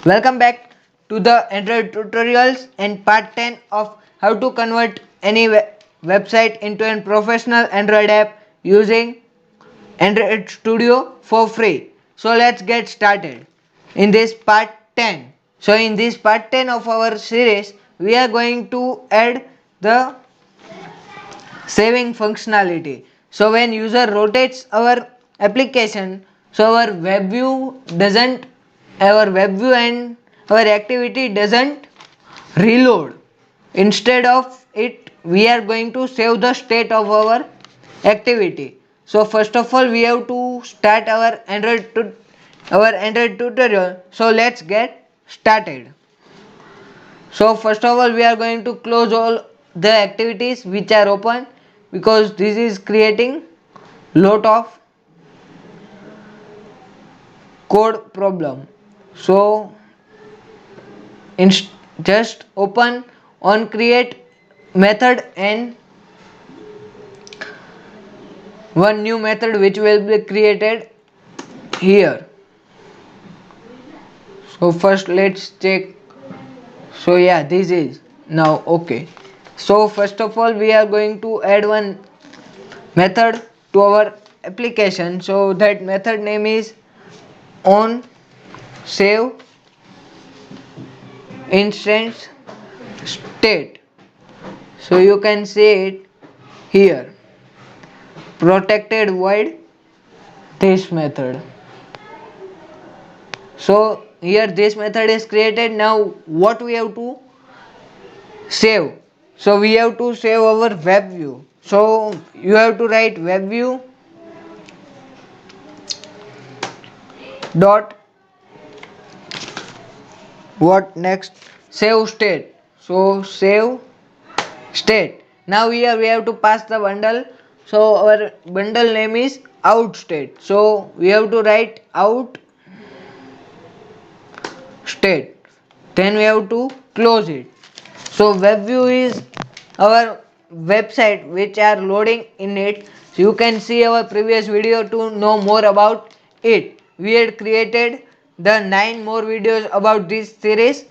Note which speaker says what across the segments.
Speaker 1: Welcome back to the Android tutorials and part 10 of how to convert any website into a professional Android app using Android Studio for free. So let's get started in this part 10. So in this part 10 of our series, we are going to add the saving functionality. So when user rotates our application, so our web view and our activity doesn't reload. Instead of it, we are going to save the state of our activity. So first of all, we have to start our Android tutorial. So let's get started. So first of all, we are going to close all the activities which are open because this is creating lot of code problem. So just open on create method and one new method which will be created here. So first let's check. So yeah, this is now okay. So first of all, we are going to add one method to our application. So that method name is on save instance state. So you can see it here, protected void this method. So here this method is created. Now what we have to save? So we have to save our web view. So you have to write web view dot what next, save state. So save state. Now here we have to pass the bundle. So our bundle name is out state. So we have to write out state. Then we have to close it. So web view is our website which are loading in it. So you can see our previous video to know more about it. We had created the 9 more videos about this series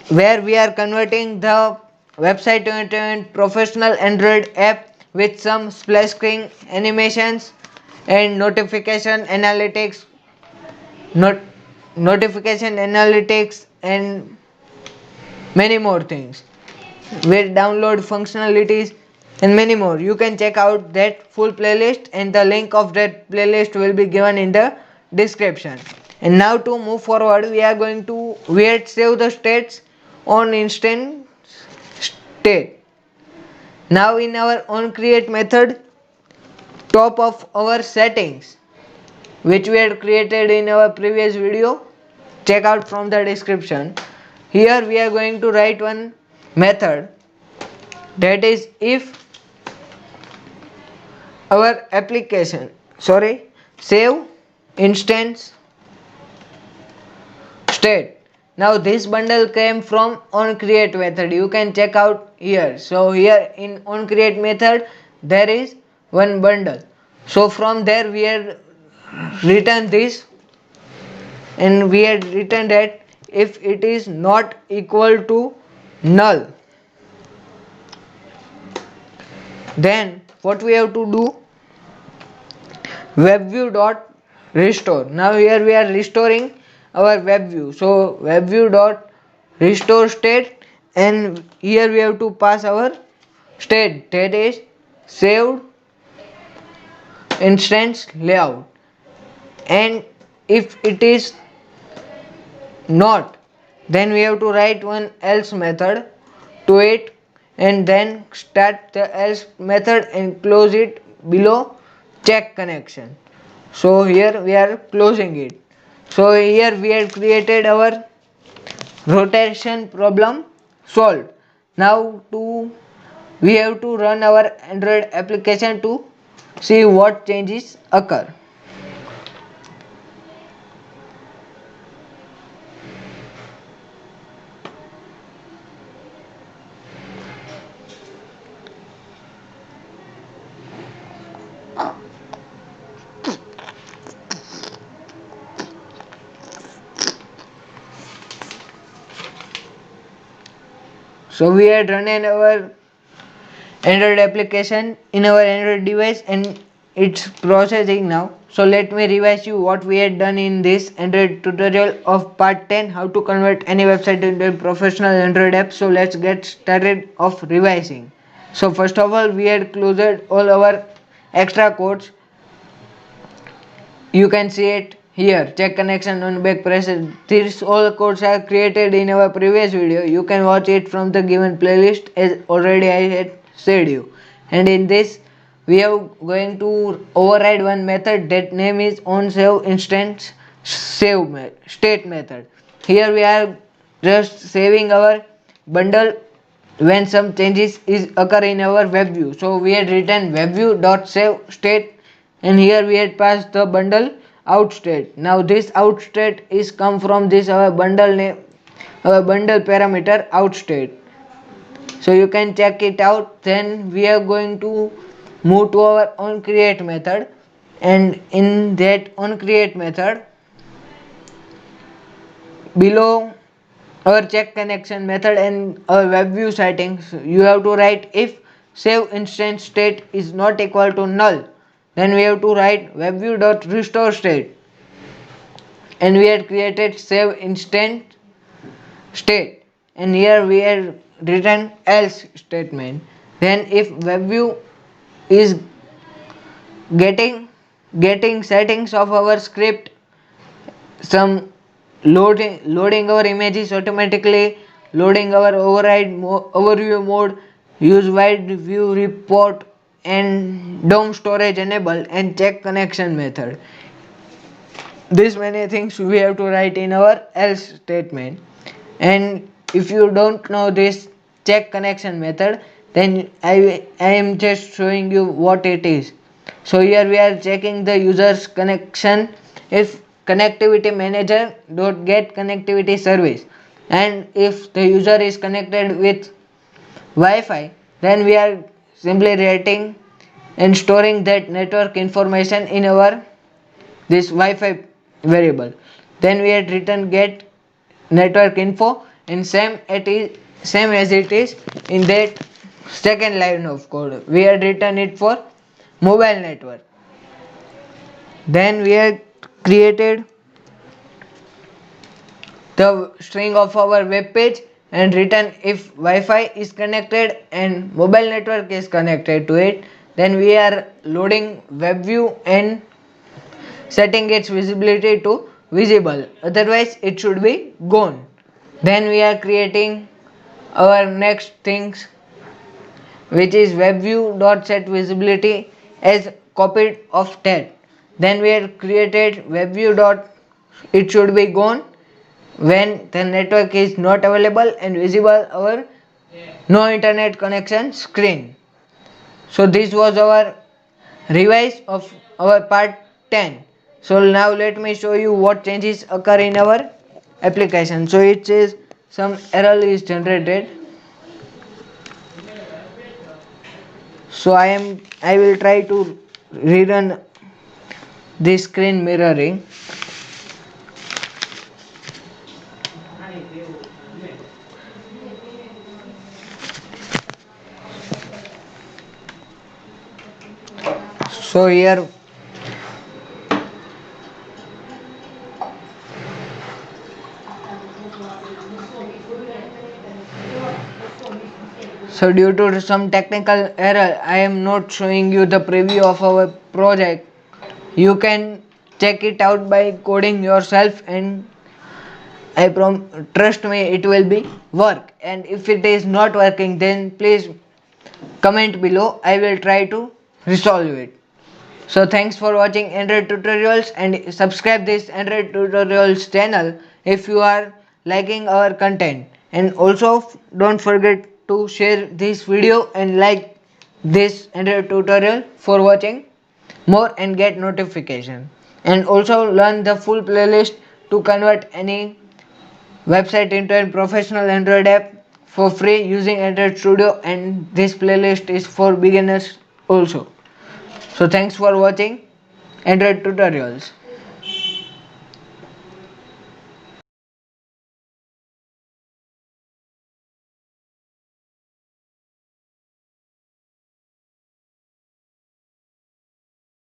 Speaker 1: where we are converting the website to a professional Android app with some splash screen animations and not, notification analytics and many more things with download functionalities and many more. You can check out that full playlist and the link of that playlist will be given in the description. And now to move forward, we had save the states on instant state. Now in our on create method, top of our settings which we had created in our previous video, check out from the description. Here we are going to write one method, that is if our application save instance state. Now this bundle came from on create method, you can check out here. So here in on create method there is one bundle. So from there we had written this and we had written that if it is not equal to null, then what we have to do, web view dot restore. Now here we are restoring our web view. So web view dot restore state, and here we have to pass our state, that is saved instance layout. And if it is not, then we have to write one else method to it and then start the else method and close it below check connection. So here we are closing it. So here we have created our rotation problem solved. Now we have to run our Android application to see what changes occur. So we had run our Android application in our Android device and it's processing now. So let me revise you what we had done in this Android tutorial of part 10, how to convert any website into a professional Android app. So let's get started of revising. So first of all, we had closed all our extra codes. You can see it here. Check connection on back press. These all codes are created in our previous video. You can watch it from the given playlist as already I had said you. And in this we are going to override one method that name is onSaveInstance state method. Here we are just saving our bundle when some changes is occur in our web view. So we had written webview.saveState and here we had passed the bundle out state. Now this out state is come from this our bundle name, our bundle parameter out state. So you can check it out. Then we are going to move to our onCreate method, and in that onCreate method below our check connection method and our web view settings, you have to write if save instance state is not equal to null, then we have to write webview.restore state, and we had created save instant state, and here we had written else statement. Then if webview is getting settings of our script, some loading our images automatically, loading our overview mode, use wide view report and DOM storage enable, and check connection method. These many things we have to write in our else statement. And if you don't know this check connection method, then I am just showing you what it is. So here we are checking the user's connection if connectivity manager dot get connectivity service, and if the user is connected with Wi-Fi, then we are simply writing and storing that network information in our this Wi-Fi variable. Then we had written get network info, and same as it is in that second line of code, we had written it for mobile network. Then we had created the string of our web page and written if Wi-Fi is connected and mobile network is connected to it, then we are loading web view and setting its visibility to visible, otherwise it should be gone. Then we are creating our next things, which is webview.setVisibility as copied of that. Then we have created webview. It should be gone when the network is not available and visible our no internet connection screen. So this was our revise of our part 10. So now let me show you what changes occur in our application. So it says some error is generated. So I will try to rerun this screen mirroring. So here so due to some technical error, I am not showing you the preview of our project. You can check it out by coding yourself, and trust me, it will be work. And if it is not working, then please comment below. I will try to resolve it. So thanks for watching Android tutorials, and subscribe this Android tutorials channel if you are liking our content. And also don't forget to share this video and like this Android tutorial for watching more and get notification. And also learn the full playlist to convert any website into a professional Android app for free using Android Studio, and this playlist is for beginners also. So thanks for watching Android tutorials.